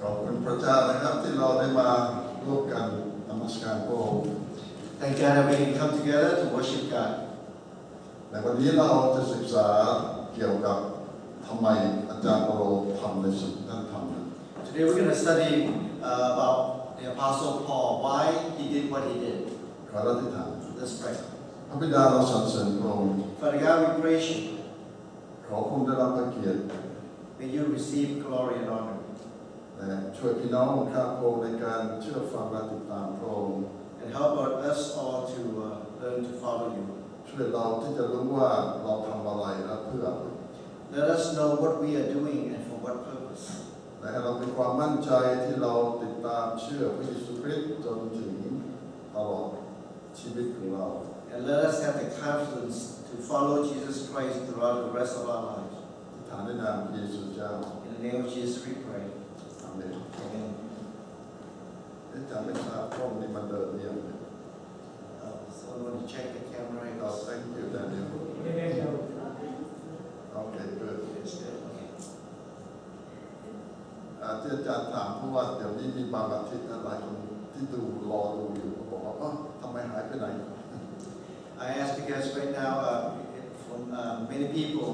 ขอบคุณพระเจ้านะครับที่เราได้มาร่วมกันนมัสการพระองค์ Thank God that we can come together to worship God. ในวันนี้เราจะศึกษาเกี่ยวกับทำไมอาจารย์เปาโลทำในสิ่งที่ท่านทำ Today we're going to study about the Apostle Paul, why he did what he did. ขอรับที่ฐาน Let's pray. พระบิดาเราสรรเสริญพระองค์ Father God, we praise you. ขอคุณได้รับพระเกียรติ May you receive glory and honor. และช่วยพี่น้องข้าพระองค์ในการเชื่อฟังและติดตามพระองค์ And help us all to learn to follow you. ช่วยเราที่จะรู้ว่าเราทำอะไรและเพื่ออะไร Let us know what we are doing and for what purpose. และให้เรามีความมั่นใจที่เราติดตามเชื่อพระเยซูคริสต์จนถึงตลอดชีวิตของเรา And let us have the confidence to follow Jesus Christ throughout the rest of our lives. ฐานในนามพระเยซูเจ้า In the name of Jesus we pray. อาเมน Amen. อาจารย์ไม่ทราบกล้องนี้มันเดินเรียง Someone to check the camera. Thank you, Daniel. Okay, good. ที่อาจารย์ถามเพราะว่าเดี๋ยวนี้มีบางอาทิตย์หลายคนที่รอดูอยู่บอกว่าทำไมหายไปไหน I ask because right now many people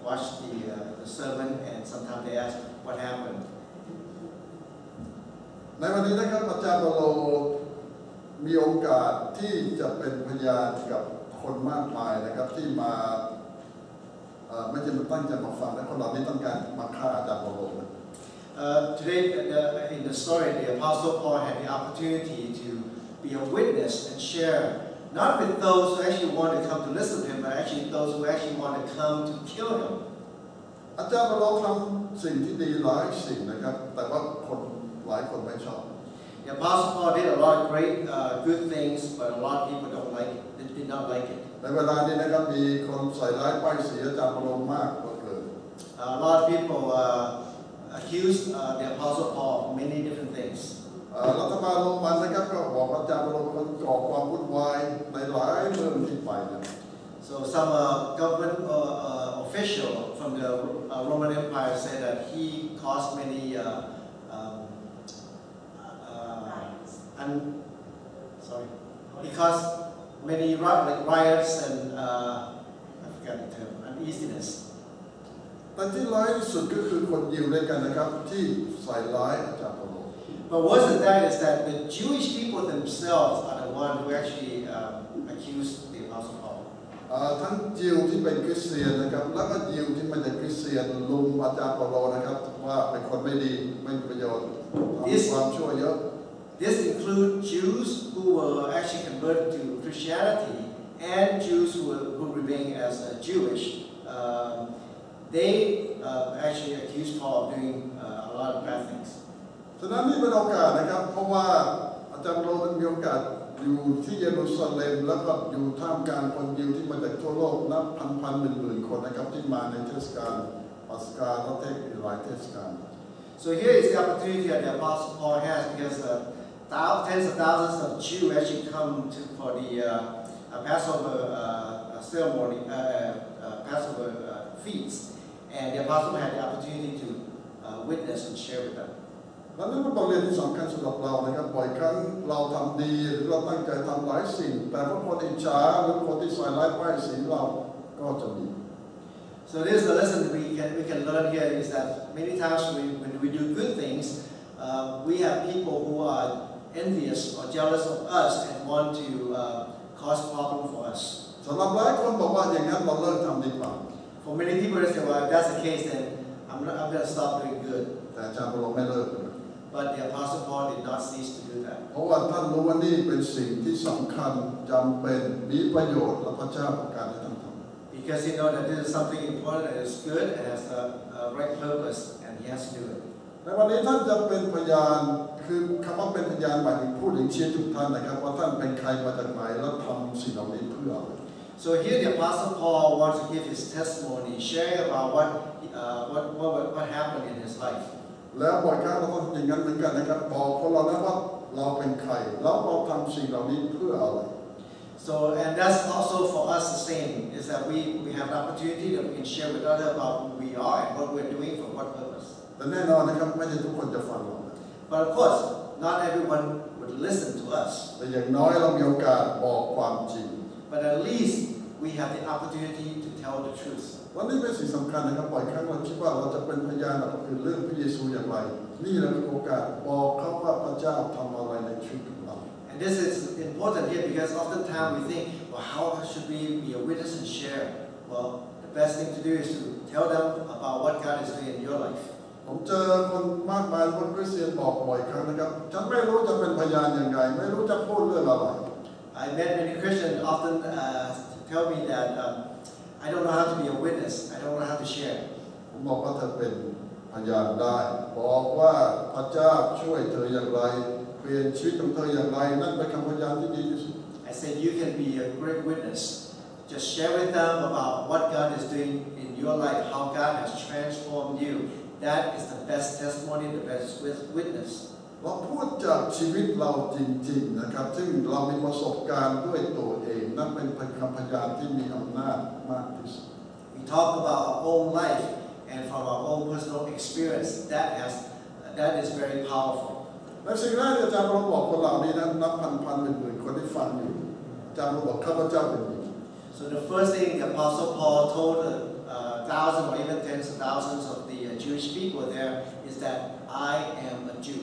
watch the sermon and sometimes they ask what happened. ในวันนี้นะครับอาจารย์เปาโลมีโอกาสที่จะเป็นพยานกับคนมากมายนะครับที่มาไม่ใช่มาตั้งใจมาฟังและคนเหล่านี้ต้องการมาฆ่าอาจารย์เปาโล Today in the story the Apostle Paul had the opportunity to be a witness and share not with those who actually want to come to listen to him but actually those who actually want to come to kill him. อาจารย์เปาโลทำสิ่งที่ดีหลายสิ่งนะครับแต่ว่าคนหลายคนไม่ชอบ The Apostle Paul did a lot of great good things but a lot of people don't like it. They did not like it. ในเวลานี้นะครับมีคนใส่ร้ายป้ายสีอาจารย์เปาโลมากเหลือเกิน A lot of people accused the Apostle Paul of many different things. รัฐบาลโรมันนะครับก็บอกอาจารย์เปาโลเป็นก่อความวุ่นวายในหลายเมืองที่ไปนะ So some government official from the Roman Empire said that he caused many he caused many riots and I forgot the term uneasiness. แต่ที่ร้ายที่สุดก็คือคนยิวด้วยกันนะครับที่ใส่ร้ายอาจารย์เปาโล But worse than that is that the Jewish people themselves are the one who actually accused the Apostle Paul. ทั้งยิวที่เป็นคริสเตียนนะครับแล้วก็ยิวที่ไม่ใช่คริสเตียนลุมอาจารย์เปาโลนะครับว่าเป็นคนไม่ดีไม่มีประโยชน์ทำความชั่วเยอะ This includes Jews who were actually converted to Christianity and Jews who remain as Jewish. They actually accused Paul of doing a lot of bad things. ฉะนั้นนี่เป็นโอกาสนะครับเพราะว่าอาจารย์เปาโลมีโอกาสอยู่ที่เยรูซาเล็มแล้วก็อยู่ท่ามกลางคนยิวที่มาจากทั่วโลกนับพันหมื่นคนนะครับที่มาในเทศกาลปัสกาและหลายเทศกาล So here is the opportunity that the Apostle Paul has because tens of thousands of Jews actually come for the Passover ceremony, Passover feast, and the Apostle had the opportunity to witness and share with them. และนั่นเป็นบทเรียนที่สำคัญสำหรับเรานะครับบ่อยครั้งเราทำดีหรือเราตั้งใจทำหลายสิ่งแต่พวกคนอิจฉาหรือคนที่ใส่ร้ายป้ายสีเราก็จะมี So this is the lesson we can learn here is that many times when we do good things, we have people who are envious or jealous of us and want to cause problem for us. สำหรับหลายคนบอกว่าอย่างนั้นเราเลิกทำดีกว่า For many people they say, well, if that's the case, then I'm going to stop doing good. แต่อาจารย์เปาโลไม่เลิก But the Apostle Paul did not cease to do that. เพราะว่าท่านรู้ว่านี่เป็นสิ่งที่สำคัญจำเป็นมีประโยชน์และพระเจ้าต้องการให้ท่านทำ Because he knows that this is something important and it's good and has the right purpose and he has to do it. ในวันนี้ท่านจะเป็นพยานคือคำว่าเป็นพยานหมายถึงพูดถึงชี้ทุกท่านนะครับว่าท่านเป็นใครมาจากไหนและทำสิ่งเหล่านี้เพื่ออะไร So here the Apostle Paul wants to give his testimony, sharing about what happened in his life. แล้วบ่อยครั้งเราต้องอย่างนั้นเหมือนกันนะครับบอกคนเรานะว่าเราเป็นใครแล้วเราทำสิ่งเหล่านี้เพื่ออะไร So and that's also for us the same is that we have an opportunity that we can share with others about who we are and what we're doing for what purpose. แต่แน่นอนนะครับไม่ใช่ทุกคนจะฟังเรา But of course, not everyone would listen to us. แต่อย่างน้อยเรามีโอกาสบอกความจริง But at least we have the opportunity to tell the truth. วันนี้เป็นสิ่งสำคัญนะครับบ่อยครั้งเราคิดว่าเราจะเป็นพยานกับคนอื่นเรื่องพระเยซูอย่างไรนี่เราเป็นโอกาสบอกเขาว่าพระเจ้าทำอะไรในชีวิตของเรา And this is important here because oftentimes we think, well, how should we be a witness and share? Well, the best thing to do is to tell them about what God is doing in your life. ผมเจอคนมากมายคนคริสเตียนบอกบ่อยครั้งนะครับฉันไม่รู้จะเป็นพยานอย่างไรไม่รู้จะพูดเรื่องอะไร I met many Christians often tell me that I don't know how to be a witness. I don't know how to share. ผมบอกว่าเธอเป็นพยานได้บอกว่าพระเจ้าช่วยเธออย่างไรเปลี่ยนชีวิตของเธออย่างไรนั่นเป็นคำพยานที่ดีที่สุด I said you can be a great witness. Just share with them about what God is doing in your life, how God has transformed you. That is the best testimony, the best witness. เราพูดจากชีวิตเราจริงๆนะครับซึ่งเรามีประสบการณ์ด้วยตัวเองนั่นเป็นคำพยานที่มีอำนาจมากที่สุด We talk about our own life and from our own personal experience. That is very powerful. และสิ่งแรกที่อาจารย์เราบอกคนเหล่านี้นั้นนับพันหมื่นคนที่ฟังอยู่อาจารย์เราบอกข้าพเจ้าเป็นหญิง So the first thing the Apostle Paul told thousands or even tens of thousands of the Jewish people there is that I am a Jew.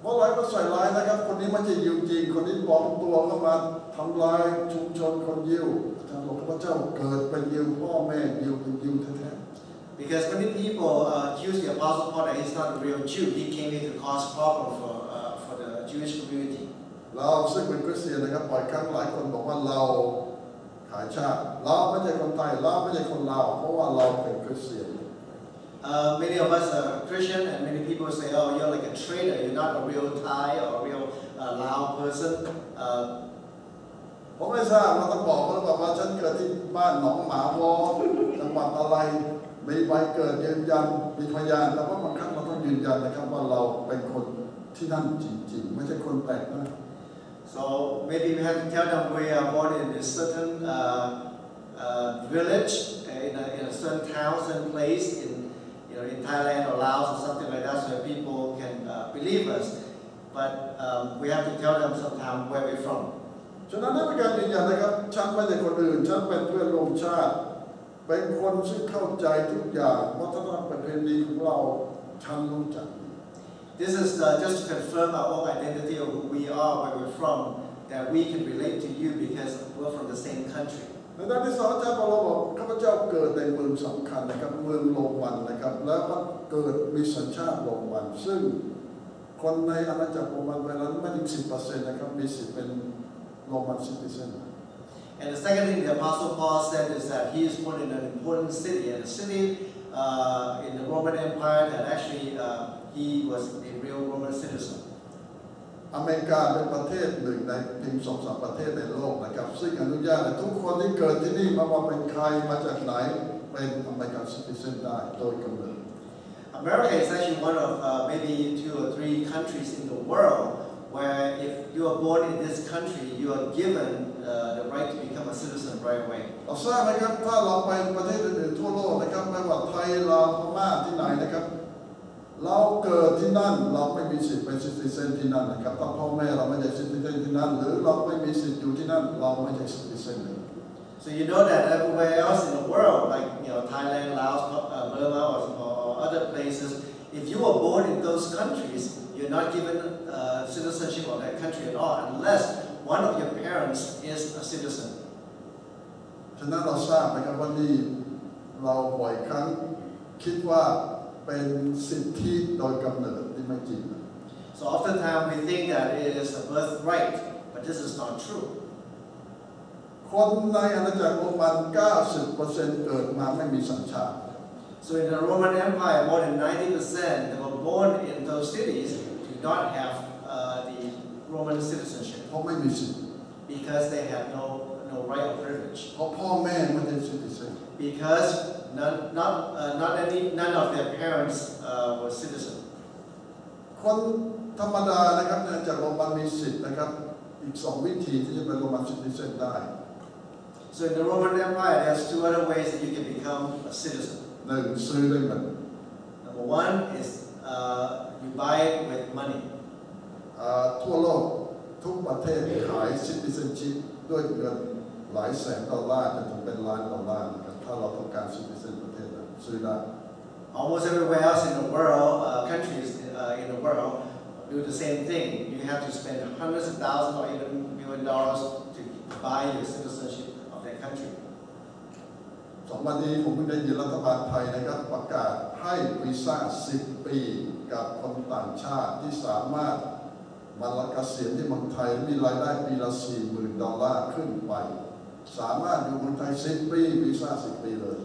เพราะหลายก็ใส่ร้ายนะครับคนนี้ไม่ใช่ยิวจริงคนนี้ปลอมตัวเข้ามาทำลายชุมชนคนยิวอาจารย์บอกข้าพเจ้าเกิดเป็นยิวพ่อแม่ยิวเป็นยิวแท้ๆ Because many people accuse the Apostle Paul that he's not a real Jew. He came here to cause problem for the Jewish community. เราซึ่งเป็นคริสเตียนนะครับบ่อยครั้งหลายคนบอกว่าเราขายชาติเราไม่ใช่คนไทยเราไม่ใช่คนลาวเพราะว่าเราเป็นคริสเตียน Many of us are Christian, and many people say, "Oh, you're like a traitor. You're not a real Thai or a real Lao person." ผมไม่ทราบเราต้องบอกเขาบอกว่าฉันเกิดที่บ้านหนองหมาวอจังหวัดอะไรมีใบเกิดยืนยันมีพยานแต่ว่าบางครั้งเราต้องยืนยันนะครับว่าเราเป็นคนที่นั่นจริงๆไม่ใช่คนแปลกหน้า So maybe we have to tell them we are born in a certain village, in a certain town, certain place in Thailand or Laos or something like that, so that people can believe us. But we have to tell them sometime where we're from. ฉะนั้นในการยืนยันนะครับฉันไม่ใช่คนอื่นฉันเป็นเพื่อนร่วมชาติเป็นคนซึ่งเข้าใจทุกอย่างวัฒนธรรมประเพณีของเราฉันรู้จัก This is just to confirm our own identity of who we are, where we're from, that we can relate to you because we're from the same country. ในด้านที่สองอาจารย์เปาโลบอกข้าพเจ้าเกิดในเมืองสำคัญนะครับเมืองโรมันนะครับแล้วก็เกิดมีสัญชาติโรมันซึ่งคนในอาณาจักรโรมันเวลานั้นไม่ถึง 10% นะครับมีสิทธิ์เป็นโรมันซิติเซน And the second thing the Apostle Paul said is that he is born in an important city, and a city in the Roman Empire that actually he was a real Roman citizen. อเมริกาเป็นประเทศหนึ่งในเพียง 2-3 ประเทศในโลกนะครับซึ่งอนุญาตให้ทุกคนที่เกิดที่นี่ไม่ว่าเป็นใครมาจากไหนเป็นอเมริกันซิติเซนได้โดยกำเนิด America is actually one of maybe 2 or 3 countries in the world where if you are born in this country, you are given the right to become a citizen right away. เราทราบไหมครับถ้าเราไปประเทศอื่นๆทั่วโลกนะครับไม่ว่าไทยลาวพม่าที่ไหนนะครับเราเกิดที่นั่นเราไม่มีสิทธิ์เป็นซิติเซนที่นั่นนะครับถ้าพ่อแม่เราไม่ใช่ซิติเซนที่นั่นหรือเราไม่มีสิทธิ์อยู่ที่นั่นเราไม่ใช่ซิติเซนเลย So you know that everywhere else in the world, like Thailand, Laos, Burma, or other places, if you were born in those countries, you're not given citizenship of that country at all unless one of your parents is a citizen. ฉะนั้นเราทราบนะครับว่านี่เราบ่อยครั้งคิดว่าเป็นสิทธิโดยกำเนิดที่ไม่จริง So oftentimes we think that it is a birthright, but this is not true. คนในอาณาจักรโรมัน 90% เกิดมาไม่มีสัญชาติ So in the Roman Empire, more than 90% that were born in those cities do not have the Roman citizenship เพราะไม่มีสิทธิ์ because they have no right or privilege. เพราะพ่อแม่ไม่ใช่ซิติเซน Because none of their parents were citizens. คนธรรมดานะครับในอาณาจักรโรมันมีสิทธิ์นะครับอีก2 วิธีที่จะเป็นโรมันซิติเซนได้ So in the Roman Empire, there's 2 other ways that you can become a citizen. 1. ซื้อด้วยเงิน Number 1 is เทศขาย citizenship ด้วยเงินหลายแสนดอลลาร์จนถึงเป็นล้านดอลลาร์นะครับถ้าเราต้องการ citizen ประเทศนั้นซื้อได้ Almost everywhere else in the world, countries in the world do the same thing. You have to spend hundreds of thousands or even $1,000,000 to buy your citizenship of that country. 2 วันนี้ผมเพิ่งได้ยินรัฐบาลไทยนะครับประกาศให้วีซ่า10 ปีกับคนต่างชาติที่สามารถมาเกษียณที่เมืองไทยมีรายได้ปีละ $40,000 ขึ้นไปสามารถอยู่เมืองไทย10 ปีวีซ่า10 ปีเลย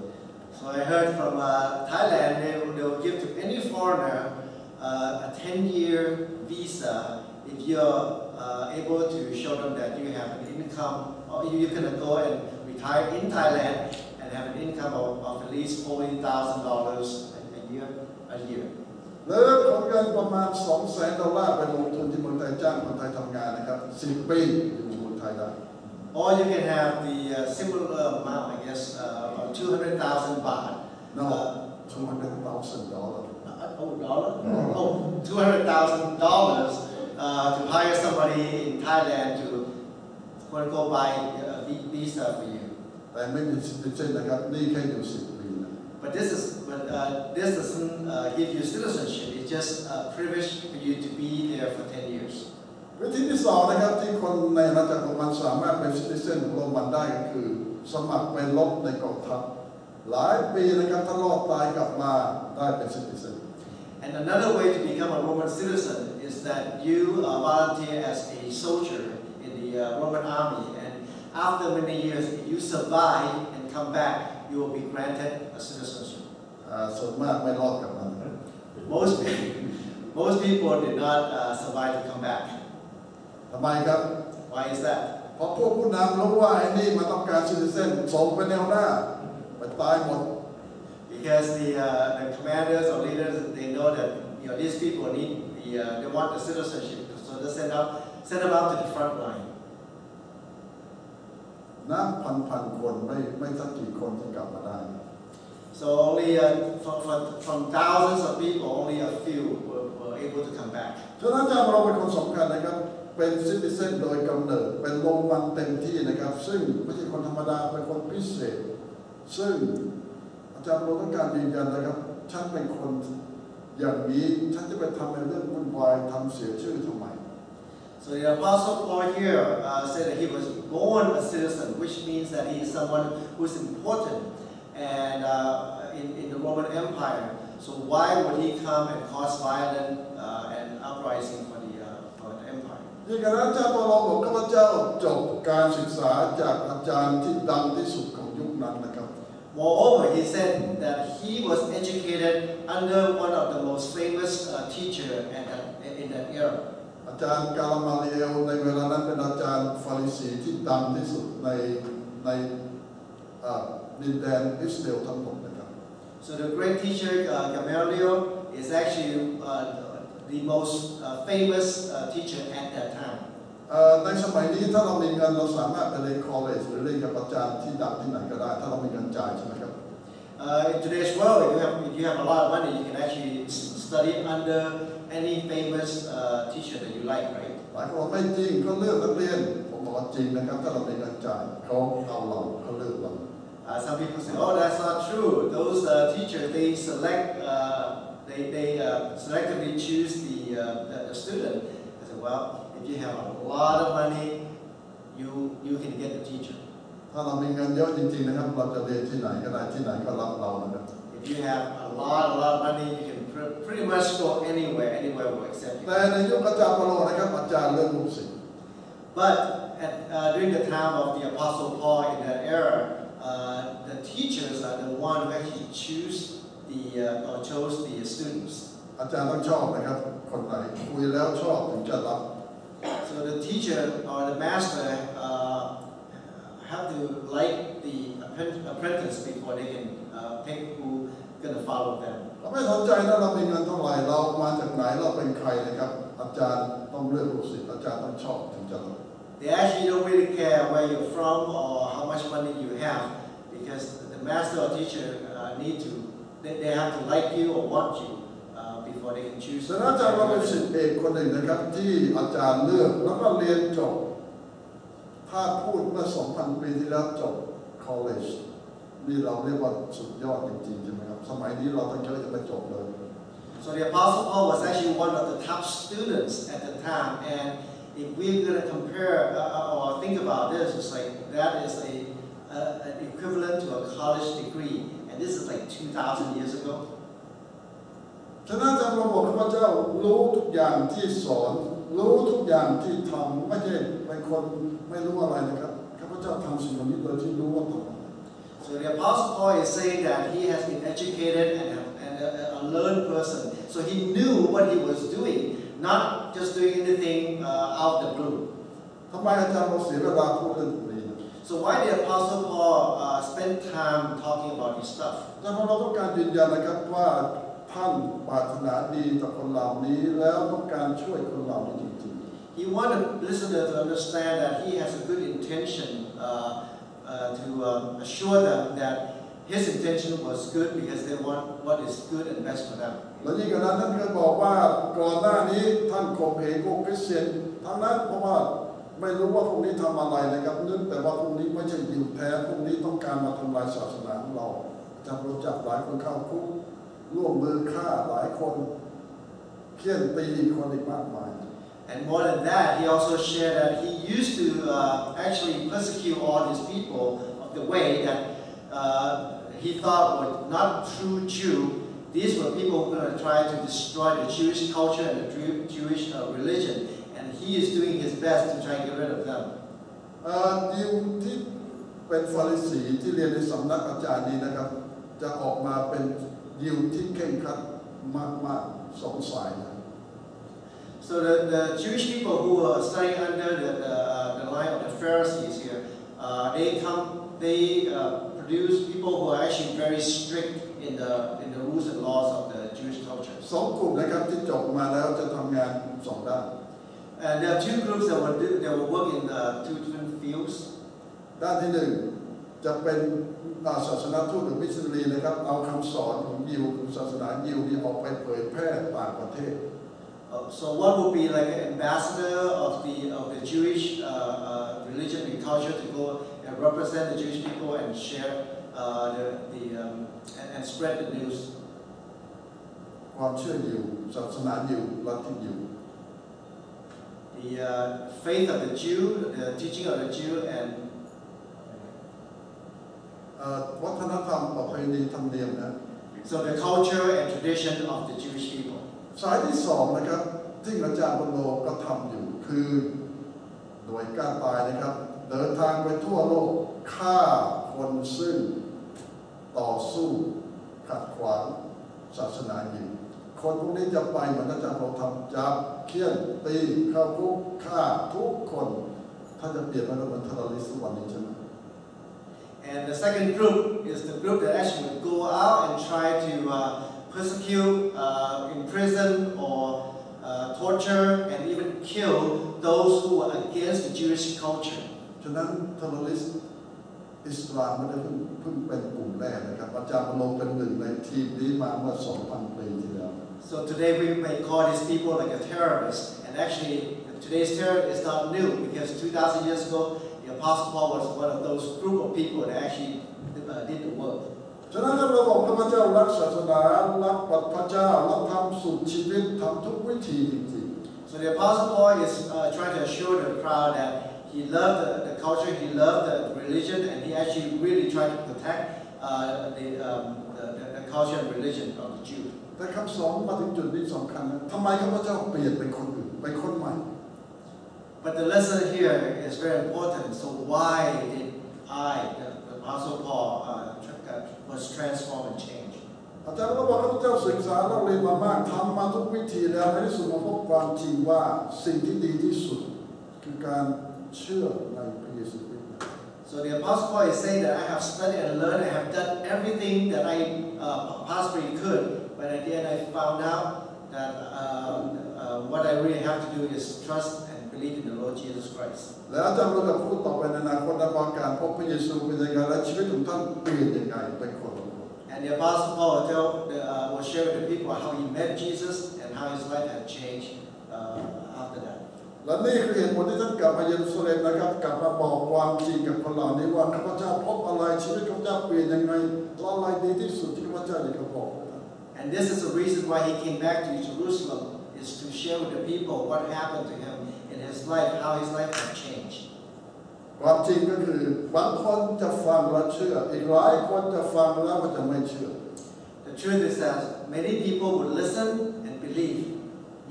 So I heard from Thailand they will give to any foreigner a 10-year visa if you're able to show them that you have an income or you can go and retire in Thailand and have an income of at least $40,000 a year. หรือคนเงินประมาณ$200,000ไปลงทุนที่เมืองไทยจ้างคนไทยทำงานนะครับ10 ปีอยู่เมืองไทยได้ Or you can have the similar amount, I guess, $200,000 baht. No, $200,000. $200,000 to hire somebody in Thailand to go buy a visa for you. แต่ไม่มีcitizenนะครับนี่แค่อยู่10 ปีนะ But this doesn't give you citizenship. It's just a privilege for you to be there for 10 years. วิธีที่2นะครับที่คนในอาณาจักรโรมันสามารถเป็นcitizenของโรมันได้ก็คือสมัครเป็นรบในกองทัพหลายปีนะครับถ้ารอดตายกลับมาได้เป็น citizen. And another way to become a Roman citizen is that you volunteer as a soldier in the Roman army, and after many years, if you survive and come back, you will be granted a citizenship. ส่วนมากไม่รอดกลับมา Most people did not survive to come back. ทำไมครับ Why is that? เพราะพวกผู้นำรู้ว่าไอ้นี่มันต้องการcitizenส่งไปแนวหน้าไปตายหมด Because the commanders or leaders, they know that these people need they want the citizenship, so they send them out to the front line. นับพันคนไม่สักกี่คนที่กลับมาได้ So only from thousands of people, only a few were able to come back. ฉะนั้นเราเป็นคนสำคัญนะครับเป็นcitizenโดยกำเนิดเป็นโรมันเต็มที่นะครับซึ่งไม่ใช่คนธรรมดาเป็นคนพิเศษซึ่งอาจารย์เราต้องการยืนยันนะครับฉันเป็นคนอย่างนี้ฉันจะไปทำในเรื่องวุ่นวายทำเสียชื่อทำไม So the Apostle Paul here said that he was born a citizen, which means that he is someone who is important and in the Roman Empire. So why would he come and cause violence and uprising for the empire? นี่การอาจารย์เปาโลบอกข้าพเจ้าจบการศึกษาจากอาจารย์ที่ดังที่สุดของยุคนั้นนะครับ Moreover, he said that he was educated under one of the most famous teacher in that era. อาจารย์กามาลีเอลในเวลานั้นเป็นอาจารย์ฟาริสีที่ดังที่สุดในดินแดนอิสราเอลทั้งหมดนะครับ So the great teacher Gamali-el is actually the most famous teacher at that time. ในสมัยนี้ถ้าเรามีเงินเราสามารถไปเรียนคอลเลจหรือเรียนกับอาจารย์ที่ดังที่ไหนก็ได้ถ้าเรามีเงินจ่ายใช่ไหมครับ In today's world, if you have a lot of money, you can actually study under any famous teacher that you like, right? หลายคนไม่จริงเขาเลือกนักเรียนผมบอกว่าจริงนะครับถ้าเรามีเงินจ่ายเขาเอาเราเขาเลือกเรา Some people say, "Oh, that's not true. Those teachers they selectively choose the student." I said, "Well, if you have a lot of money, you can get the teacher." ถ้าเรามีเงินเยอะจริงๆนะครับเราจะเรียนที่ไหนก็ได้ที่ไหนก็รับเรานะครับ If you have a lot of money, you can pretty much go anywhere will accept you. แต่ในยุคอาจารย์เปาโลนะครับอาจารย์เลือกลูกศิษย์ But during the time of the Apostle Paul in that era, the teachers are the one who actually chose the students. อาจารย์ต้องชอบนะครับคนไหนคุยแล้วชอบถึงจะรับ So the teacher or the master have to like the apprentice before they can pick who gonna follow them. เราไม่สนใจนะเรามีเงินเท่าไหร่เรามาจากไหนเราเป็นใครนะครับอาจารย์ต้องเลือกลูกศิษย์อาจารย์ต้องชอบถึงจะรับ They actually don't really care where you're from or how much money you have, because the master or teacher they have to like you or want you before before they can choose. ฉะนั้นอาจารย์เราเป็นศิษย์เอกคนหนึ่งนะครับที่อาจารย์เลือกแล้วก็เรียนจบถ้าพูดเมื่อ 2,000 ปีที่แล้วจบ college นี่เราเรียกว่าสุดยอดจริงๆใช่ไหมครับสมัยนี้เราต้องเยอะจะไปจบเลย So the Apostle Paul was actually one of the top students at the time, and if we're going to compare or think about this, it's like that is an equivalent to a college degree, and this is like 2,000 years ago. ฉะนั้นอาจารย์เราบอกข้าพเจ้ารู้ทุกอย่างที่สอนรู้ทุกอย่างที่ทำไม่ใช่เป็นคนไม่รู้อะไรนะครับข้าพเจ้าทำสิ่งเหล่านี้โดยที่รู้ว่าทำ So the Apostle Paul is saying that he has been educated and a learned person, so he knew what he was doing, not just doing anything out of the blue. ทำไมอาจารย์เราเสียเวลาพูดเรื่องนี้ So why did Apostle Paul spend time talking about this stuff? อาจารย์เราต้องการยืนยันนะครับว่าท่านปรารถนาดีต่อคนเหล่านี้แล้วต้องการช่วยคนเหล่านี้จริงๆ He wanted listener to understand that he has a good intention to assure them that his intention was good because they want what is good and best for them. และยิ่งกว่านั้นท่านเคยบอกว่าก่อนหน้านี้ท่านข่มเหงพวกคริสเตียนทั้งนั้นเพราะว่าไม่รู้ว่าพวกนี้ทำอะไรนะครับนึกแต่ว่าพวกนี้ไม่ใช่ยิวแท้พวกนี้ต้องการมาทำลายศาสนาของเราจำรู้จักหลายคนเข้าคุกร่วมมือฆ่าหลายคนเคี่ยนตีคนอีกมากมาย And more than that, he also shared that he used to actually persecute all these people of the way that he thought were not true Jew. These were people who were going to try to destroy the Jewish culture and the Jewish religion, and he is doing his best to try and get rid of them. ยิวที่เป็นฟาริสีที่เรียนในสำนักอาจารย์นี้นะครับจะออกมาเป็นยิวที่เคร่งครัดมากๆสองสายนะ So the Jewish people who are studying under the line of the Pharisees here, they produce people who are actually very strict in the rules and laws of the Jewish culture. สองกลุ่มนะครับที่จบมาแล้วจะทำงานสองด้าน And there are two groups that will work in two different fields. ด้านที่หนึ่งจะเป็นศาสนาทูตหรือมิชชันนารีนะครับเอาคำสอนของยิวศาสนายิวนี้ออกไปเผยแพร่ต่างประเทศ So one would be like an ambassador of the Jewish religion and culture to go and represent the Jewish people and share and spread the news. ความเชื่อยิวศาสนายิวลัทธิยิว The faith of the Jew, the teaching of the Jew, and วัฒนธรรมประเพณีธรรมเนียมนะ so the culture and tradition of the Jewish people. สายที่สองนะครับที่อาจารย์บรรโลก็ทำอยู่คือหน่วยการตายนะครับเดินทางไปทั่วโลกฆ่าคนซึ่งต่อสู้ขัดขวางศาสนายิวคนพวกนี้จะไปเหมือนอาจารย์เราทำจับเคี่ยนตีเข้าคุกฆ่าทุกคนถ้าจะเปรียบมันเหมือนเทอร์ริสต์วันนี้ใช่ไหม And the second group is the group that actually would go out and try to persecute, imprison, or torture, and even kill those who are against the Jewish culture. ฉะนั้นเทอร์ริสต์อิสลามไม่ได้เพิ่งเป็นกลุ่มแรกนะครับอาจารย์ลงเป็นหนึ่งในทีมนี้มาเมื่อ 2,000 ปีที่แล้ว So today we may call these people like a terrorist, and actually today's terror is not new because 2,000 years ago the Apostle Paul was one of those group of people that actually did the work. ฉะนั้นเราบอกข้าพเจ้ารักศาสนารักพระเจ้ารักทำสุดชีวิตทำทุกวิธีจริงๆ So the Apostle Paul is trying to assure the crowd that he loved the culture, he loved the religion, and he actually really tried to protect the culture and religion of the Jews. แต่คำสอนมาถึงจุดนี้สำคัญนะทำไมข้าพเจ้าเปลี่ยนเป็นคนอื่นเป็นคนใหม่ But the lesson here is very important. So why did the Apostle Paul, was transformed and changed? อาจารย์เราบอกข้าพเจ้าศึกษาเราเรียนมามากทำมาทุกวิธีแล้วในที่สุดมาพบความจริงว่าสิ่งที่ดีที่สุดคือการเชื่อในพระเยซูคริสต์ So the Apostle Paul is saying that I have studied and learned and have done everything that I possibly could, but at the end I found out that what I really have to do is trust and believe in the Lord Jesus Christ. แล้วอาจารย์เราจะพูดต่อไปในอนาคตว่าการพบพระเยซูเป็นยังไงและชีวิตของท่านเปลี่ยนยังไงเป็นคน And And the Apostle Paul will share with the people how he met Jesus and how his life had changed after that. และนี่คือเหตุผลที่ท่านกลับมาเยรูซาเล็มนะครับกลับมาบอกความจริงกับคนเหล่านี้ว่าข้าพเจ้าพบอะไรชีวิตข้าพเจ้าเปลี่ยนยังไงอะไรดีที่สุดที่ข้าพเจ้าอยากจะบอก And this is the reason why he came back to Jerusalem is to share with the people what happened to him in his life, how his life had changed. ความจริงก็คือบางคนจะฟังและเชื่ออีกหลายคนจะฟังแล้วมันจะไม่เชื่อ The truth is that many people would listen and believe,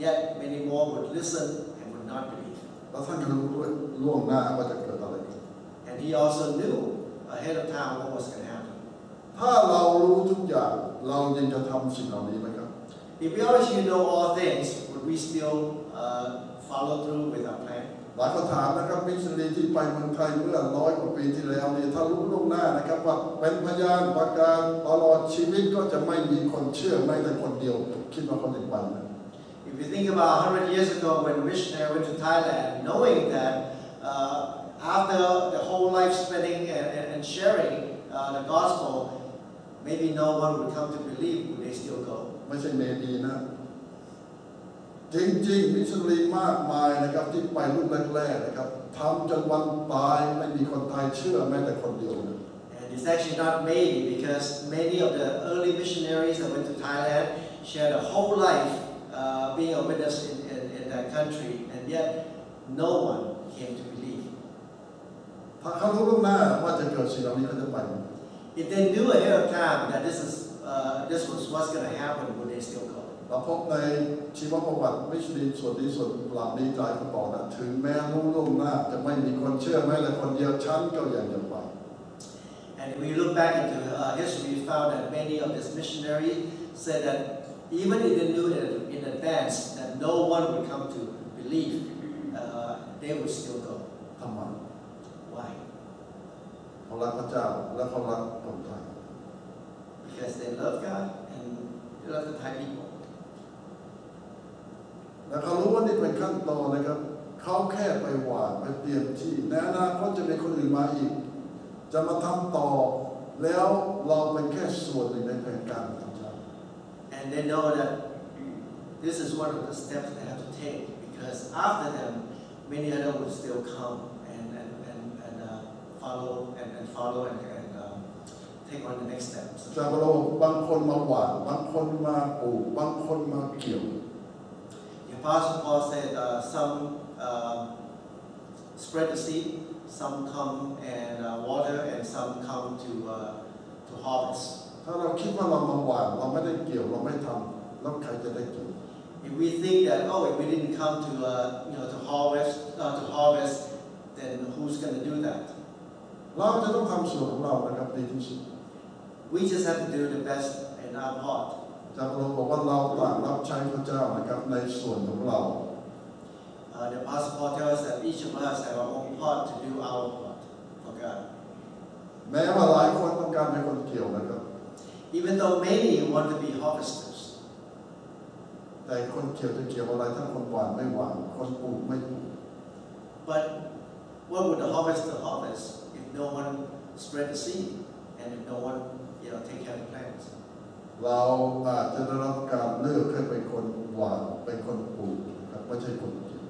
yet many more would listen and would not believe. แล้วท่านก็รู้ด้วยล่วงหน้าว่าจะเกิดอะไรขึ้น And he also knew ahead of time what was going to happen. ถ้าเรารู้ทุกอย่างเรายังจะทำสิ่งเหล่านี้ไหมครับ If we already know all things, would we still follow through with our plan? หลายคนถามนะครับมิชชันนารีที่ไปเมืองไทยเมื่อ100 กว่าปีที่แล้วเนี่ยถ้ารู้ล่วงหน้านะครับว่าเป็นพยานประการตลอดชีวิตก็จะไม่มีคนเชื่อแม้แต่คนเดียวคิดว่าเขาจะไปนะ If you think about 100 years ago when a missionary went to Thailand, knowing that after the whole life spending and sharing the gospel, maybe no one would come to believe, would they still go? ไม่ใช่เมบีนะจริงๆมิชชันนารีมากมายนะครับที่ไปรุ่นแรกๆนะครับทำจนวันตายไม่มีคนไทยเชื่อแม้แต่คนเดียวนะ And it's actually not maybe because many of the early missionaries that went to Thailand shared a whole life being a witness in that country, and yet no one came to believe. ถ้าเขารู้ล่วงหน้าว่าจะเกิดสิ่งเหล่านี้เขาจะไป If they knew ahead of time that this was what's going to happen, would they still go? เราพบในชีวประวัติมิชชันนารีส่วนนี้ส่วนเหล่านี้หลายคนบอกนะถึงแม้รู้ล่วงหน้าจะไม่มีคนเชื่อแม้แต่คนเดียวฉันก็อยากจะไป And if we look back into history, we found that many of these missionaries said that even if they knew in advance that no one would come to believe, they would still go. ทำไม Why? เขารักพระเจ้าและเขารักคนไทย Because they love God and they love the Thai people. และเขารู้ว่านี่เป็นขั้นตอนนะครับเขาแค่ไปหวานไปเตรียมที่ในอนาคตจะมีคนอื่นมาอีกจะมาทำต่อแล้วเราเป็นแค่ส่วนหนึ่งในแผนการของพระเจ้า And they know that this is one of the steps they have to take because after them, many others will still come and follow and take on the next steps. จากเราบางคนมาหวานบางคนมาปลูกบางคนมาเกี่ยว The Apostle Paul said some spread the seed, some come and water, and some come to harvest. ถ้าเราคิดว่าเรามาหวานเราไม่ได้เกี่ยวเราไม่ทำแล้วใครจะได้เกี่ยว If we think that if we didn't come to harvest, then who's going to do that? เราจะต้องทำส่วนของเรานะครับดีที่สุด We just have to do the best in our part. จากเราบอกว่าเราต่างรับใช้พระเจ้านะครับในส่วนของเรา The Apostle Paul tells us that each of us have our own part to do our part for God. แม้ว่าหลายคนต้องการเป็นคนเกี่ยวนะครับ Even though many want to be harvesters. แต่คนเกี่ยวจะเกี่ยวอะไรถ้าคนหวานไม่หวานคนปลูกไม่ปลูก But what would the harvester harvest if no one spread the seed and if no one take care of the plants? เราอาจจะได้รับการเลือกให้เป็นคนหวานเป็นคนปลูกนะครับไม่ใช่คนเกี่ยว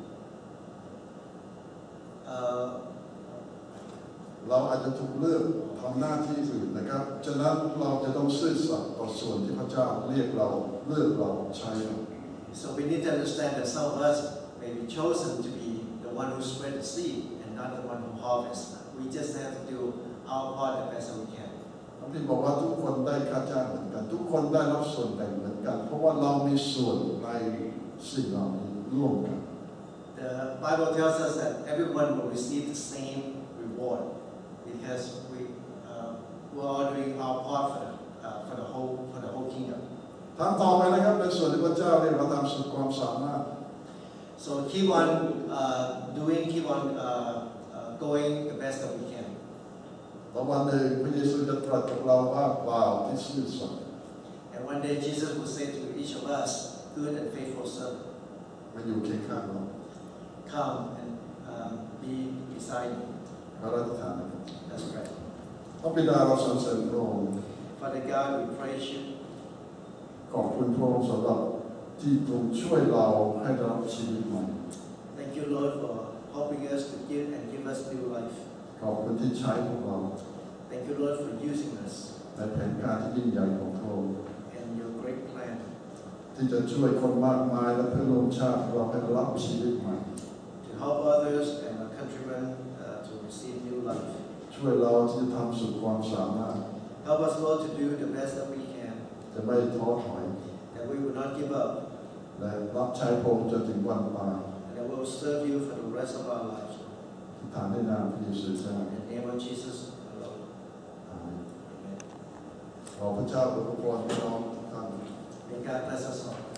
เราอาจจะถูกเลือกทำหน้าที่อื่นนะครับฉะนั้นเราจะต้องซื่อสัตย์ต่อส่วนที่พระเจ้าเรียกเราเลือกเราใช้เรา So we need to understand that some of us may be chosen to be the one who spread the seed and not the one who harvests. We just have to do our part the best that we can. พี่บอกว่าทุกคนได้ค่าจ้างเหมือนกันทุกคนได้รับส่วนแบ่งเหมือนกันเพราะว่าเรามีส่วนในสิ่งเหล่านี้ร่วมกัน The Bible tells us that everyone will receive the same reward because we're all doing our part for the whole kingdom. ทำต่อไปนะครับในส่วนที่พระเจ้าเรียกเราตามสุดความสามารถ So keep on going the best that we can. แล้ววันหนึ่งพระเยซูจะตรัสกับเราว่าบ่าวที่ซื่อสัตย์ And one day Jesus will say to each of us, "Good and faithful servant." มาอยู่เคียงข้างเรา Come and be beside me. พระราชทานนะครับ Let's pray. พระบิดาเราสรรเสริญพระองค์ Father, Father God, we praise you. ขอบคุณพระองค์สำหรับที่ทรงช่วยเราให้รับชีวิตใหม่ Thank you, Lord, for helping us to give us new life. ขอบคุณที่ใช้พวกเรา Thank you, Lord, for using us ในแผนการที่ยิ่งใหญ่ของพระองค์ in your great plan ที่จะช่วยคนมากมายและเพื่อนร่วมชาติเราให้รับชีวิตใหม่ to help others and our countrymen to receive new life. ช่วยเราที่จะทำสุดความสามารถ Help us, Lord, to do the best that we can, จะไม่ท้อถอย that we will not give up, และรับใช้พระองค์จนถึงวันตาย and that we will serve you for the rest of our lives. ที่ฐานในนามพระเยซูเจ้า In the name of Jesus alone. อาเมน Amen. ขอพระเจ้าอวยพรพี่น้องทุกท่าน May God bless us all.